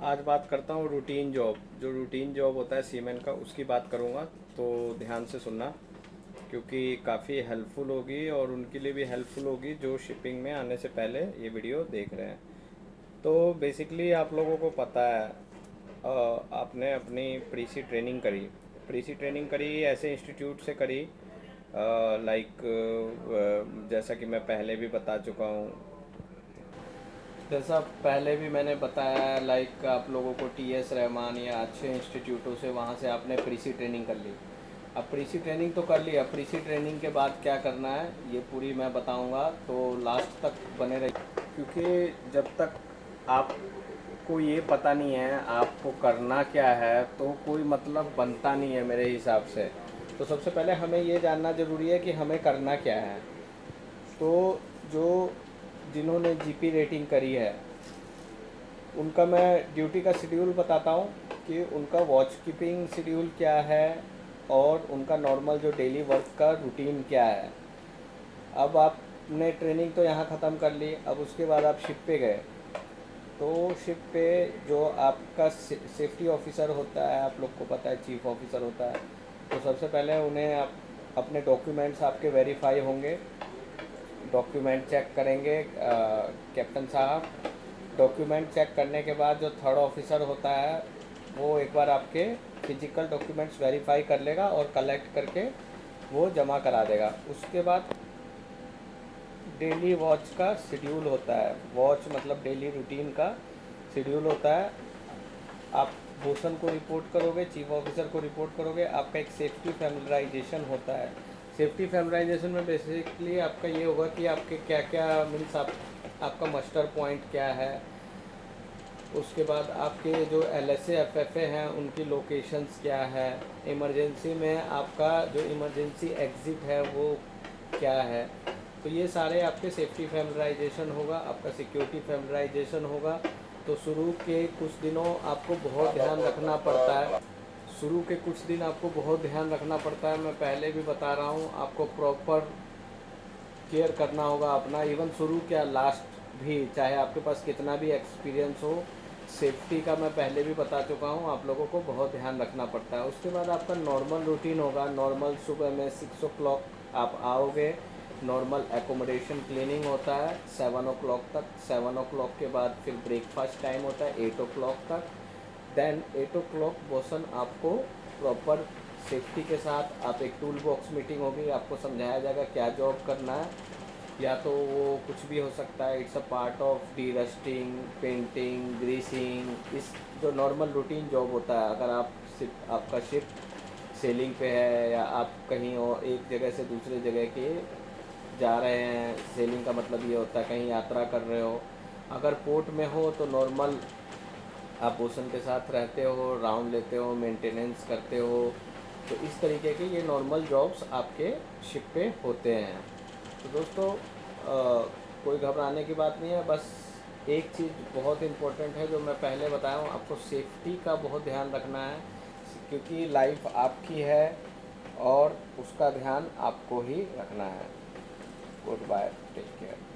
आज बात करता हूँ रूटीन जॉब। जो रूटीन जॉब होता है सीमेन का, उसकी बात करूँगा। तो ध्यान से सुनना, क्योंकि काफ़ी हेल्पफुल होगी और उनके लिए भी हेल्पफुल होगी जो शिपिंग में आने से पहले ये वीडियो देख रहे हैं। तो बेसिकली आप लोगों को पता है, आपने अपनी प्रीसी ट्रेनिंग करी। प्रीसी ट्रेनिंग करी ऐसे इंस्टीट्यूट से करी, लाइक जैसा कि मैं पहले भी बता चुका हूँ, जैसा पहले भी मैंने बताया, लाइक आप लोगों को टीएस रहमान या अच्छे इंस्टीट्यूटों से, वहाँ से आपने प्रीसी ट्रेनिंग कर ली। अब प्रीसी ट्रेनिंग तो कर ली, अब प्रीसी ट्रेनिंग के बाद क्या करना है ये पूरी मैं बताऊंगा, तो लास्ट तक बने रहिए। क्योंकि जब तक आपको ये पता नहीं है आपको करना क्या है, तो कोई मतलब बनता नहीं है मेरे हिसाब से। तो सबसे पहले हमें ये जानना ज़रूरी है कि हमें करना क्या है। तो जो जिन्होंने जीपी रेटिंग करी है उनका मैं ड्यूटी का शेड्यूल बताता हूँ कि उनका वॉच कीपिंग शेड्यूल क्या है और उनका नॉर्मल जो डेली वर्क का रूटीन क्या है। अब आपने ट्रेनिंग तो यहाँ ख़त्म कर ली, अब उसके बाद आप शिप पे गए। तो शिप पे जो आपका सेफ्टी ऑफिसर होता है, आप लोग को पता है चीफ ऑफिसर होता है। तो सबसे पहले उन्हें आप अपने डॉक्यूमेंट्स आपके वेरीफाई होंगे, डॉक्यूमेंट चेक करेंगे कैप्टन साहब। डॉक्यूमेंट चेक करने के बाद जो थर्ड ऑफिसर होता है वो एक बार आपके फिजिकल डॉक्यूमेंट्स वेरीफाई कर लेगा और कलेक्ट करके वो जमा करा देगा। उसके बाद डेली वॉच का शेड्यूल होता है, वॉच मतलब डेली रूटीन का शेड्यूल होता है। आप बोसन को रिपोर्ट करोगे, चीफ ऑफिसर को रिपोर्ट करोगे। आपका एक सेफ्टी फैमिलराइजेशन होता है। सेफ्टी फैमिलराइजेशन में बेसिकली आपका ये होगा कि आपके क्या क्या मीन्स आपका मस्टर पॉइंट क्या है। उसके बाद आपके जो एलएसए एफएफए हैं उनकी लोकेशंस क्या है। इमरजेंसी में आपका जो इमरजेंसी एग्ज़िट है वो क्या है। तो ये सारे आपके सेफ्टी फैमिलराइजेशन होगा, आपका सिक्योरिटी फैमिलराइजेशन होगा। तो शुरू के कुछ दिनों आपको बहुत ध्यान रखना पड़ता है। शुरू के कुछ दिन आपको बहुत ध्यान रखना पड़ता है, मैं पहले भी बता रहा हूँ। आपको प्रॉपर केयर करना होगा अपना, इवन शुरू क्या लास्ट भी, चाहे आपके पास कितना भी एक्सपीरियंस हो। सेफ्टी का मैं पहले भी बता चुका हूँ, आप लोगों को बहुत ध्यान रखना पड़ता है। उसके बाद आपका नॉर्मल रूटीन होगा। नॉर्मल सुबह में 6 o'clock आप आओगे। नॉर्मल एकोमोडेशन क्लीनिंग होता है 7 o'clock तक। 7 o'clock के बाद फिर ब्रेकफास्ट टाइम होता है 8 o'clock तक। देन 8 o'clock बोसन आपको प्रॉपर सेफ्टी के साथ आप एक टूल बॉक्स मीटिंग होगी, आपको समझाया जाएगा क्या जॉब करना है। या तो वो कुछ भी हो सकता है, it's a part of D rusting, painting, greasing, इस जो नॉर्मल रूटीन जॉब होता है। अगर आपका शिप सेलिंग पे है या आप कहीं और एक जगह से दूसरे जगह के जा रहे हैं, सेलिंग का मतलब ये होता है कहीं यात्रा कर रहे हो। अगर पोर्ट में हो तो नॉर्मल आप ओशन के साथ रहते हो, राउंड लेते हो, मेंटेनेंस करते हो। तो इस तरीके के ये नॉर्मल जॉब्स आपके शिप पे होते हैं। तो दोस्तों कोई घबराने की बात नहीं है। बस एक चीज़ बहुत इम्पोर्टेंट है जो मैं पहले बताया हूँ, आपको सेफ्टी का बहुत ध्यान रखना है, क्योंकि लाइफ आपकी है और उसका ध्यान आपको ही रखना है। Good bye, take care.